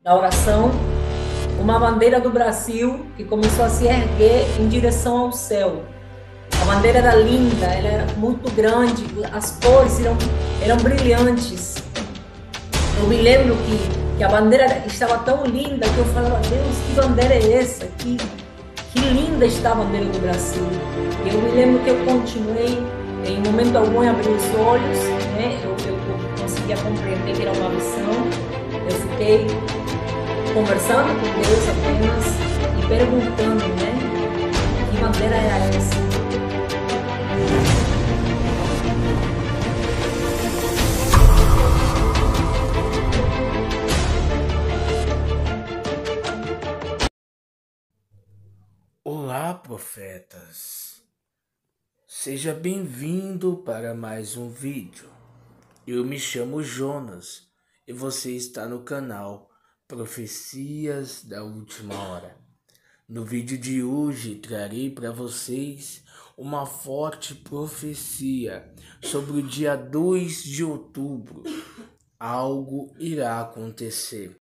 da oração, uma bandeira do Brasil que começou a se erguer em direção ao céu. A bandeira era linda, ela era muito grande, as cores eram brilhantes. Eu me lembro que a bandeira estava tão linda que eu falava: Deus, que bandeira é essa? Que linda está a bandeira do Brasil. E eu me lembro que eu continuei, em momento algum, a abrir os olhos, né? Eu conseguia compreender que era uma visão. Eu fiquei conversando com Deus apenas e perguntando, né? Que bandeira era essa? Olá, profetas! Seja bem-vindo para mais um vídeo. Eu me chamo Jonas e você está no canal Profecias da Última Hora. No vídeo de hoje trarei para vocês uma forte profecia sobre o dia 2 de outubro. Algo irá acontecer.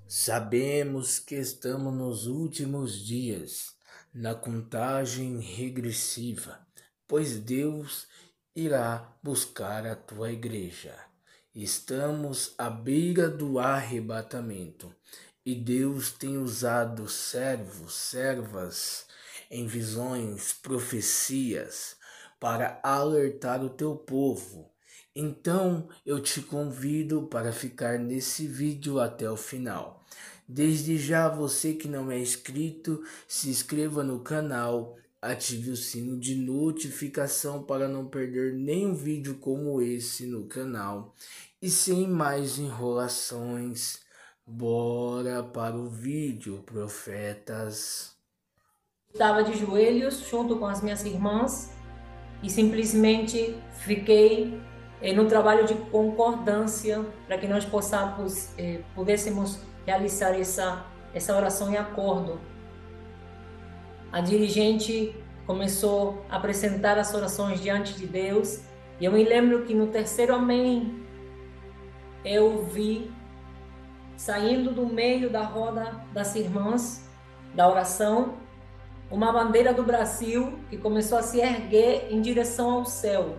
Sabemos que estamos nos últimos dias, na contagem regressiva, pois Deus irá buscar a tua igreja. Estamos à beira do arrebatamento e Deus tem usado servos, servas em visões, profecias para alertar o teu povo. Então eu te convido para ficar nesse vídeo até o final. Desde já, você que não é inscrito, se inscreva no canal, ative o sino de notificação para não perder nenhum vídeo como esse no canal. E sem mais enrolações, bora para o vídeo, profetas. Estava de joelhos junto com as minhas irmãs e simplesmente fiquei no trabalho de concordância para que nós pudéssemos realizar essa oração em acordo. A dirigente começou a apresentar as orações diante de Deus e eu me lembro que no terceiro amém eu vi, saindo do meio da roda das irmãs da oração, uma bandeira do Brasil que começou a se erguer em direção ao céu.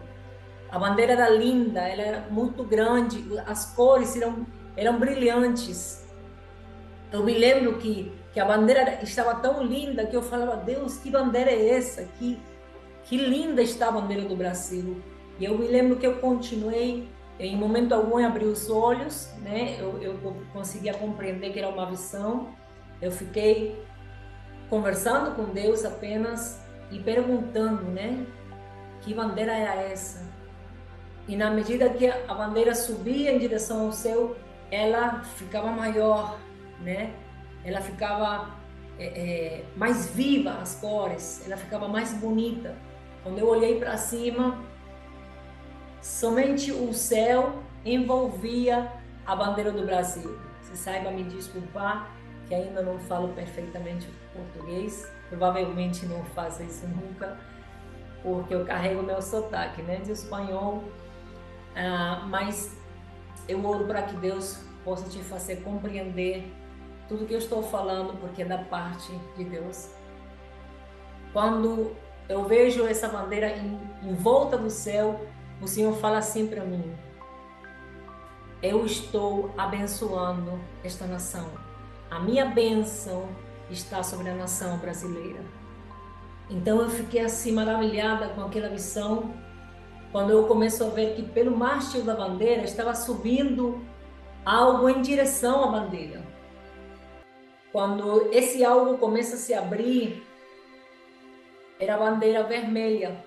A bandeira era linda, ela era muito grande, as cores eram brilhantes. Eu me lembro que a bandeira estava tão linda que eu falava: Deus, que bandeira é essa? Que linda está a bandeira do Brasil. E eu me lembro que eu continuei, em momento algum, a abrir os olhos, né? Eu conseguia compreender que era uma visão. Eu fiquei conversando com Deus apenas e perguntando, né? Que bandeira era essa? E na medida que a bandeira subia em direção ao céu, ela ficava maior, né? Ela ficava mais viva, as cores, ela ficava mais bonita. Quando eu olhei para cima, somente o céu envolvia a bandeira do Brasil. Se saiba me desculpar, que ainda não falo perfeitamente português, provavelmente não faço isso nunca, porque eu carrego meu sotaque, né, de espanhol, mas eu oro para que Deus possa te fazer compreender tudo que eu estou falando, porque é da parte de Deus. Quando eu vejo essa bandeira em volta do céu, o Senhor fala assim para mim: eu estou abençoando esta nação. A minha bênção está sobre a nação brasileira. Então eu fiquei assim maravilhada com aquela visão, quando eu começo a ver que pelo mástil da bandeira estava subindo algo em direção à bandeira. Quando esse algo começa a se abrir, era a bandeira vermelha.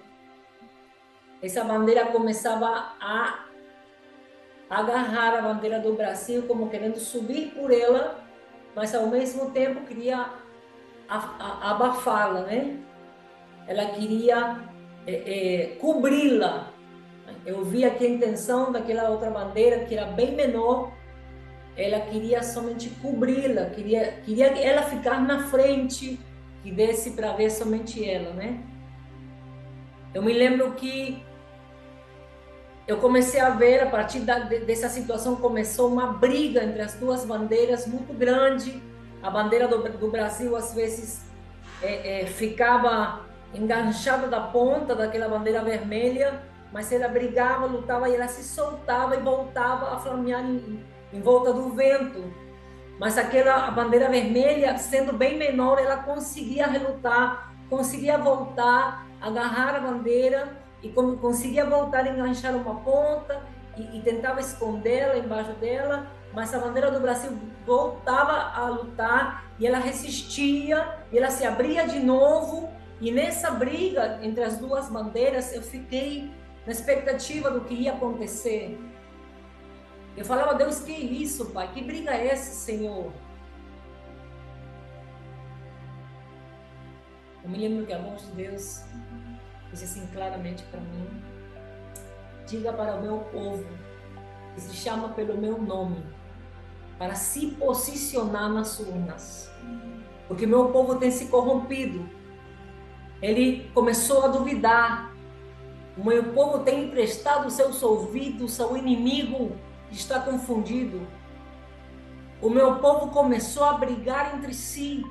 Essa bandeira começava a agarrar a bandeira do Brasil, como querendo subir por ela, mas ao mesmo tempo queria abafá-la, né? Ela queria cobri-la. Eu vi aqui a intenção daquela outra bandeira, que era bem menor. Ela queria somente cobri-la, queria ela ficar na frente, que desse para ver somente ela, né? Eu me lembro que eu comecei a ver, a partir dessa situação, começou uma briga entre as duas bandeiras muito grande. A bandeira do Brasil, às vezes, ficava enganchada da ponta daquela bandeira vermelha, mas ela brigava, lutava e ela se soltava e voltava a flamear em volta do vento. Mas a bandeira vermelha, sendo bem menor, ela conseguia relutar, conseguia voltar, agarrar a bandeira e conseguia voltar a enganchar uma ponta e tentava escondê-la embaixo dela, mas a bandeira do Brasil voltava a lutar e ela resistia, e ela se abria de novo, e nessa briga entre as duas bandeiras eu fiquei na expectativa do que ia acontecer. Eu falava, Deus, que isso, Pai? Que briga é essa, Senhor? Eu me lembro que a voz de Deus disse assim claramente para mim: diga para o meu povo que se chama pelo meu nome, para se posicionar nas urnas. Porque meu povo tem se corrompido. Ele começou a duvidar. O meu povo tem emprestado seus ouvidos ao inimigo, está confundido. O meu povo começou a brigar entre si.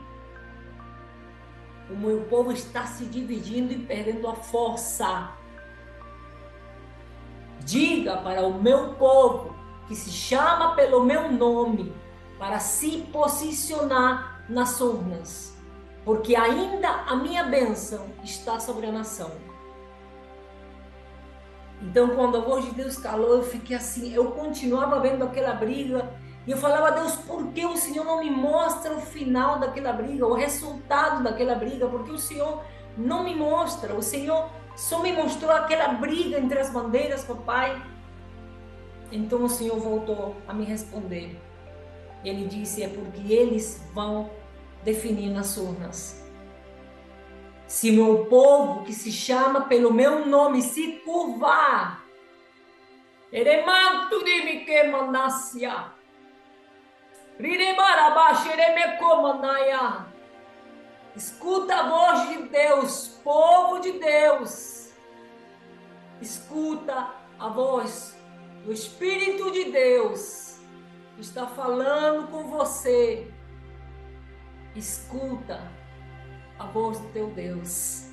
O meu povo está se dividindo e perdendo a força. Diga para o meu povo que se chama pelo meu nome para se posicionar nas urnas, porque ainda a minha bênção está sobre a nação. Então, quando a voz de Deus calou, eu fiquei assim, eu continuava vendo aquela briga, e eu falava, Deus, por que o Senhor não me mostra o final daquela briga, o resultado daquela briga? Porque o Senhor não me mostra, o Senhor só me mostrou aquela briga entre as bandeiras, papai. Então o Senhor voltou a me responder. Ele disse, é porque eles vão definir nas urnas. Se meu povo, que se chama pelo meu nome, se curvar, eremanto de me quemanassia, rirebarabaxo, eremecomanaya. Escuta a voz de Deus, povo de Deus. Escuta a voz do Espírito de Deus que está falando com você. Escuta a voz do teu Deus.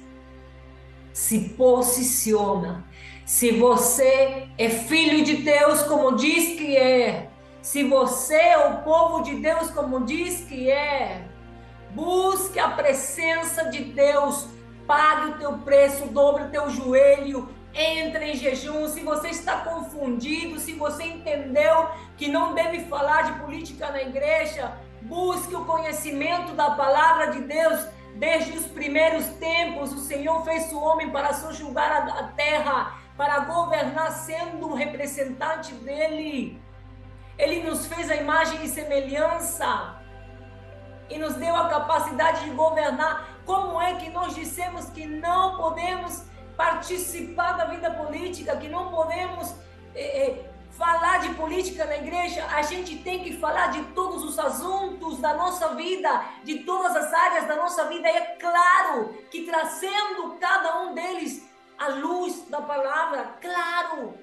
Se posiciona. Se você é filho de Deus, como diz que é, se você é o povo de Deus, como diz que é, busque a presença de Deus, pague o teu preço, dobre o teu joelho, entre em jejum. Se você está confundido, se você entendeu que não deve falar de política na igreja, busque o conhecimento da palavra de Deus. Desde os primeiros tempos, o Senhor fez o homem para subjugar a terra, para governar sendo o representante dele. Ele nos fez a imagem e semelhança e nos deu a capacidade de governar. Como é que nós dissemos que não podemos participar da vida política, que não podemos falar de política na igreja? A gente tem que falar de todos os assuntos da nossa vida, de todas as áreas da nossa vida. E é claro que trazendo cada um deles à luz da palavra, claro.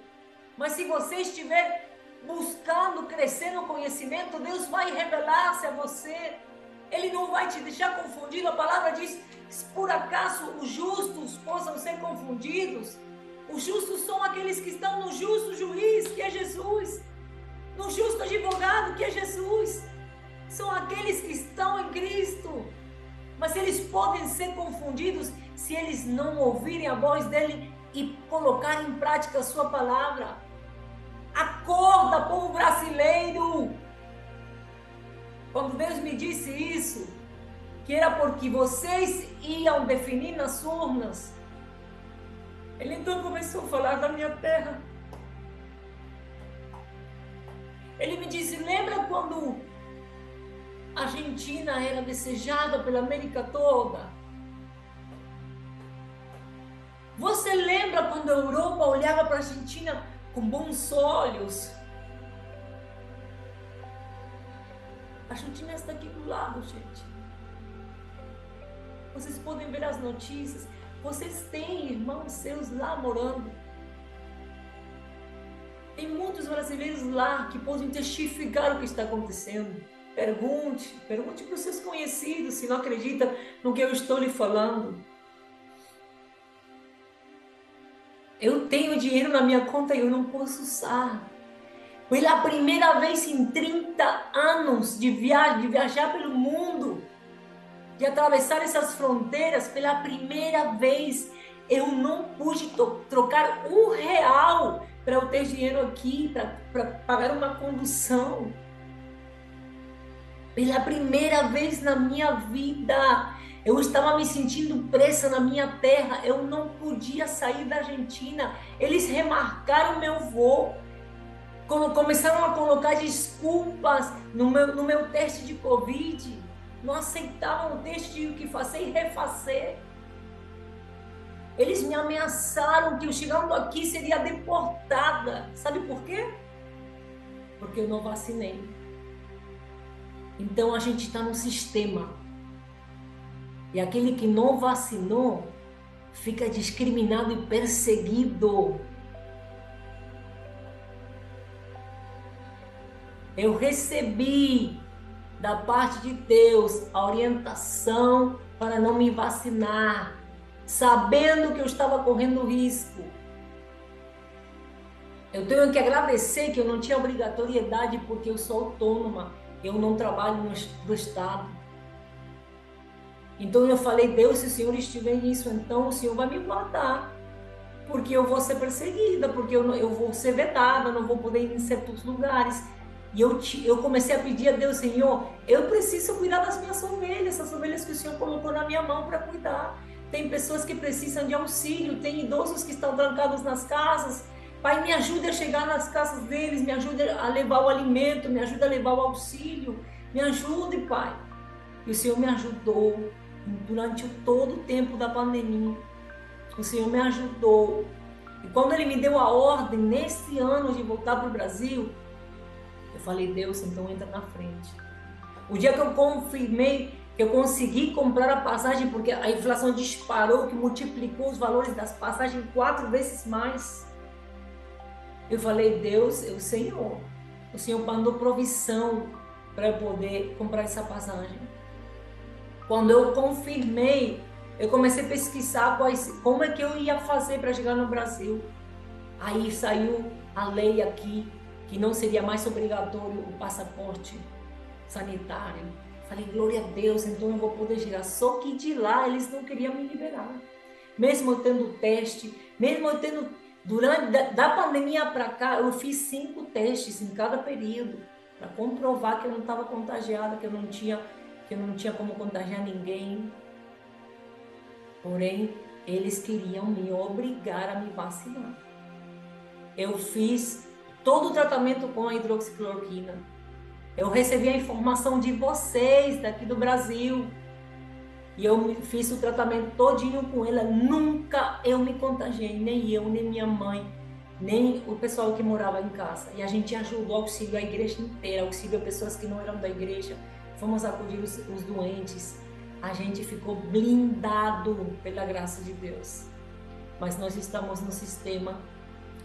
Mas se você estiver buscando crescer no conhecimento, Deus vai revelar-se a você. Ele não vai te deixar confundido. A palavra diz, se por acaso os justos possam ser confundidos, os justos são aqueles que estão no justo juiz, que é Jesus, no justo advogado, que é Jesus. São aqueles que estão em Cristo. Mas eles podem ser confundidos se eles não ouvirem a voz dele e colocarem em prática a sua palavra. Acorda, povo brasileiro! Quando Deus me disse isso, que era porque vocês iam definir nas urnas, Ele então começou a falar da minha terra. Ele me disse, lembra quando a Argentina era desejada pela América toda? Você lembra quando a Europa olhava para a Argentina com bons olhos? A Argentina está aqui do lado, gente. Vocês podem ver as notícias. Vocês têm irmãos seus lá morando. brasileiros lá que podem testificar o que está acontecendo. Pergunte para os seus conhecidos se não acredita no que eu estou lhe falando. Eu tenho dinheiro na minha conta e eu não posso usar. Pela primeira vez em 30 anos de viajar pelo mundo, de atravessar essas fronteiras, pela primeira vez eu não pude trocar R$ 1 para eu ter dinheiro aqui, para pagar uma condução. Pela primeira vez na minha vida, eu estava me sentindo presa na minha terra, eu não podia sair da Argentina. Eles remarcaram meu voo, começaram a colocar desculpas no meu teste de Covid, não aceitavam o teste, tive que fazer e refazer. Eles me ameaçaram que eu chegando aqui seria deportada. Sabe por quê? Porque eu não vacinei. Então a gente está no sistema. E aquele que não vacinou fica discriminado e perseguido. Eu recebi da parte de Deus a orientação para não me vacinar, sabendo que eu estava correndo risco. Eu tenho que agradecer que eu não tinha obrigatoriedade porque eu sou autônoma, eu não trabalho no Estado. Então eu falei, Deus, se o Senhor estiver nisso, então o Senhor vai me guardar, porque eu vou ser perseguida, porque eu vou ser vedada, não vou poder ir em certos lugares. E eu comecei a pedir a Deus, Senhor, eu preciso cuidar das minhas ovelhas, as ovelhas que o Senhor colocou na minha mão para cuidar. Tem pessoas que precisam de auxílio, tem idosos que estão trancados nas casas. Pai, me ajude a chegar nas casas deles, me ajude a levar o alimento, me ajude a levar o auxílio, me ajude, Pai. E o Senhor me ajudou durante todo o tempo da pandemia. O Senhor me ajudou. E quando Ele me deu a ordem, nesse ano, de voltar para o Brasil, eu falei, Deus, então entra na frente. O dia que eu confirmei que eu consegui comprar a passagem, porque a inflação disparou, que multiplicou os valores das passagens 4 vezes mais. Eu falei, Deus, o Senhor mandou provisão para eu poder comprar essa passagem. Quando eu confirmei, eu comecei a pesquisar como é que eu ia fazer para chegar no Brasil. Aí saiu a lei aqui, que não seria mais obrigatório o passaporte sanitário. Falei, glória a Deus, então eu vou poder chegar. Só que de lá eles não queriam me liberar. Mesmo eu tendo teste, mesmo eu tendo... da pandemia para cá, eu fiz 5 testes em cada período, para comprovar que eu não estava contagiada, que eu não tinha como contagiar ninguém. Porém, eles queriam me obrigar a me vacinar. Eu fiz todo o tratamento com a hidroxicloroquina. Eu recebi a informação de vocês daqui do Brasil. E eu fiz o tratamento todinho com ela. Nunca eu me contagiei, nem eu, nem minha mãe, nem o pessoal que morava em casa. E a gente ajudou, auxílio a igreja inteira, auxílio a pessoas que não eram da igreja. Fomos acudir os doentes. A gente ficou blindado pela graça de Deus. Mas nós estamos no sistema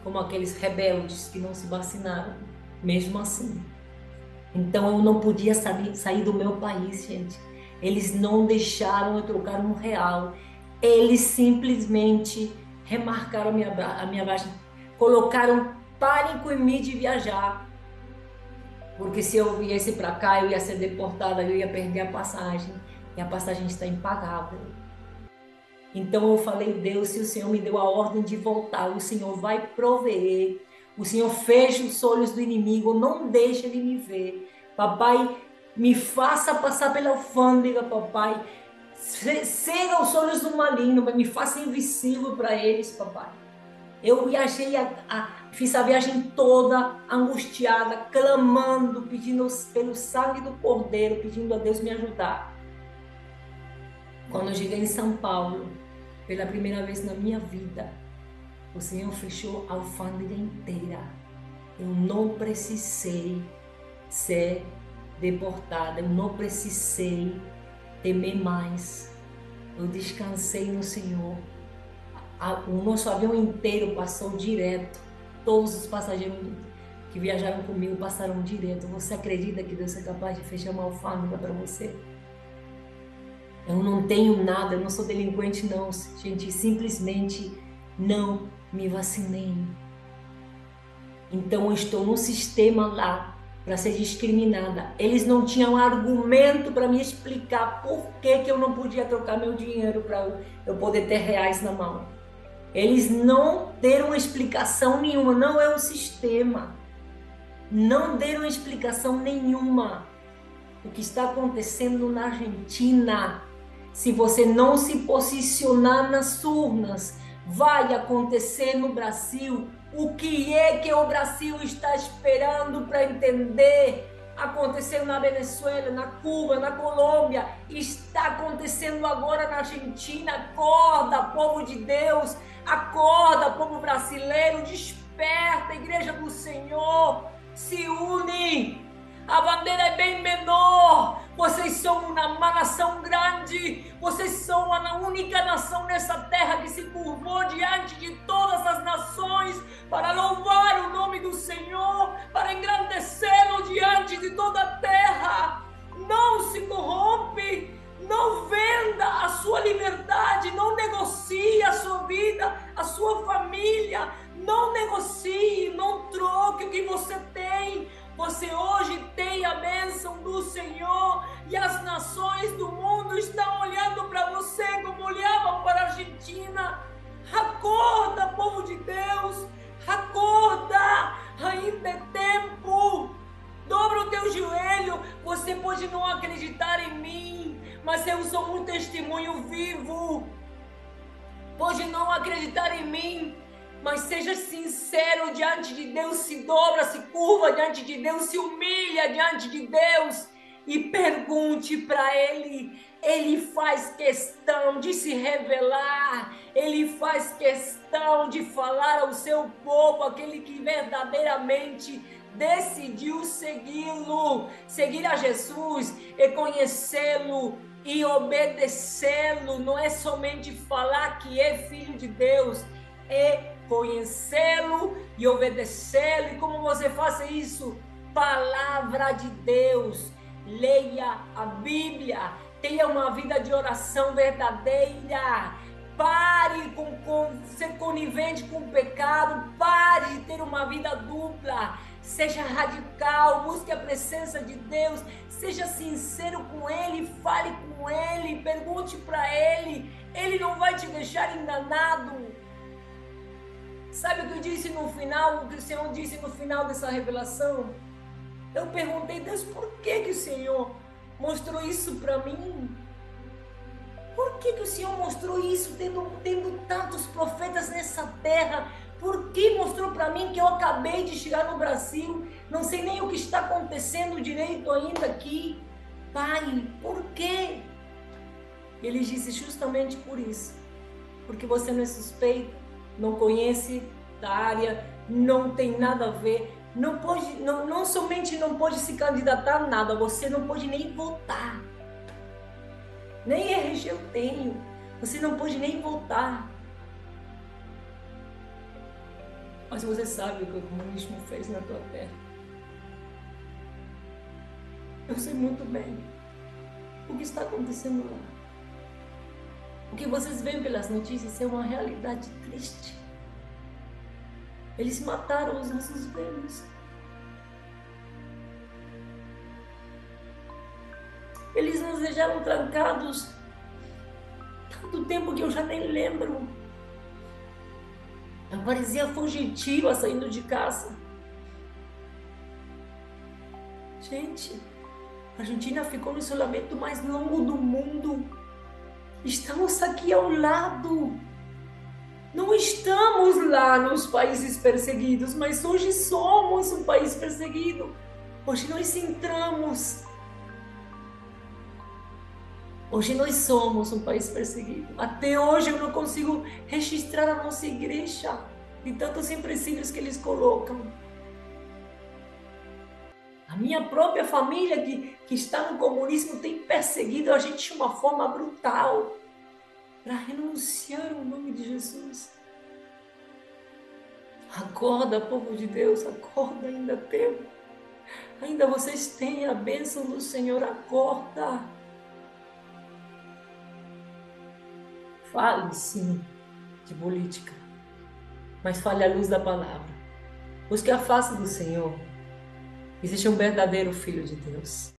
como aqueles rebeldes que não se vacinaram, mesmo assim. Então eu não podia sair do meu país, gente. Eles não deixaram eu trocar R$ 1. Eles simplesmente remarcaram a minha viagem, colocaram pânico em mim de viajar. Porque se eu viesse para cá, eu ia ser deportada, eu ia perder a passagem. E a passagem está impagável. Então eu falei, Deus, se o Senhor me deu a ordem de voltar, o Senhor vai prover. O Senhor fecha os olhos do inimigo, não deixa ele me ver. Papai, me faça passar pela alfândega, papai. Cega os olhos do maligno, me faça invisível para eles, papai. Eu viajei, fiz a viagem toda angustiada, clamando, pedindo pelo sangue do Cordeiro, pedindo a Deus me ajudar. Quando eu cheguei em São Paulo, pela primeira vez na minha vida, o Senhor fechou a alfândega inteira. Eu não precisei ser deportada, eu não precisei temer mais. Eu descansei no Senhor. O nosso avião inteiro passou direto. Todos os passageiros que viajaram comigo passaram direto. Você acredita que Deus é capaz de fechar uma alfândega para você? Eu não tenho nada, eu não sou delinquente não, gente, simplesmente não me vacinei. Então eu estou no sistema lá para ser discriminada. Eles não tinham argumento para me explicar por que eu não podia trocar meu dinheiro para eu poder ter reais na mão. Eles não deram explicação nenhuma, não é o sistema. Não deram explicação nenhuma. O que está acontecendo na Argentina, se você não se posicionar nas urnas, vai acontecer no Brasil. O que é que o Brasil está esperando para entender? Aconteceu na Venezuela, na Cuba, na Colômbia, está acontecendo agora na Argentina. Acorda, povo de Deus, acorda, povo brasileiro, desperta, Igreja do Senhor, se une. A bandeira é bem menor. Vocês são uma nação grande. Vocês são a única nação nessa terra que se curvou diante de todas as nações para louvar o nome do Senhor, para engrandecê-lo diante de toda a terra. Não se corrompe. Não venda a sua liberdade. Não negocie a sua vida, a sua família. Não negocie, não troque o que você tem. Você hoje tem a bênção do Senhor e as nações do mundo estão olhando para você como olhavam para a Argentina. Acorda, povo de Deus, acorda, ainda é tempo. Dobra o teu joelho. Você pode não acreditar em mim, mas eu sou um testemunho vivo. Pode não acreditar em mim, mas seja sincero diante de Deus, se dobra, se curva diante de Deus, se humilha diante de Deus e pergunte para Ele. Ele faz questão de se revelar, Ele faz questão de falar ao seu povo, aquele que verdadeiramente decidiu segui-lo, seguir a Jesus e conhecê-lo e obedecê-lo. Não é somente falar que é filho de Deus, é conhecê-lo e obedecê-lo. E como você faz isso? Palavra de Deus. Leia a Bíblia. Tenha uma vida de oração verdadeira. Pare com ser conivente com o pecado. Pare de ter uma vida dupla. Seja radical. Busque a presença de Deus. Seja sincero com Ele. Fale com Ele. Pergunte para Ele. Ele não vai te deixar enganado. Sabe o que eu disse no final, o que o Senhor disse no final dessa revelação? Eu perguntei, Deus, por que o Senhor mostrou isso para mim? Por que o Senhor mostrou isso, tendo tantos profetas nessa terra? Por que mostrou para mim que eu acabei de chegar no Brasil? Não sei nem o que está acontecendo direito ainda aqui. Pai, por quê? Ele disse, justamente por isso. Porque você não é suspeito, não conhece da área, não tem nada a ver, não somente não pode se candidatar a nada, você não pode nem votar. Nem RG eu tenho, você não pode nem votar. Mas você sabe o que o comunismo fez na tua terra. Eu sei muito bem o que está acontecendo lá. O que vocês veem pelas notícias é uma realidade triste. Eles mataram os nossos velhos. Eles nos deixaram trancados tanto tempo que eu já nem lembro. Eu parecia fugitiva saindo de casa. Gente, a Argentina ficou no isolamento mais longo do mundo. Estamos aqui ao lado. Não estamos lá nos países perseguidos, mas hoje somos um país perseguido. Hoje nós entramos. Hoje nós somos um país perseguido. Até hoje eu não consigo registrar a nossa igreja de tantos empecilhos que eles colocam. A minha própria família que está no comunismo tem perseguido a gente de uma forma brutal para renunciar ao nome de Jesus. Acorda, povo de Deus, acorda, ainda tempo. Ainda vocês têm a bênção do Senhor, acorda. Fale, sim, de política, mas fale à luz da palavra. Busque a face do Senhor. Existe um verdadeiro Filho de Deus.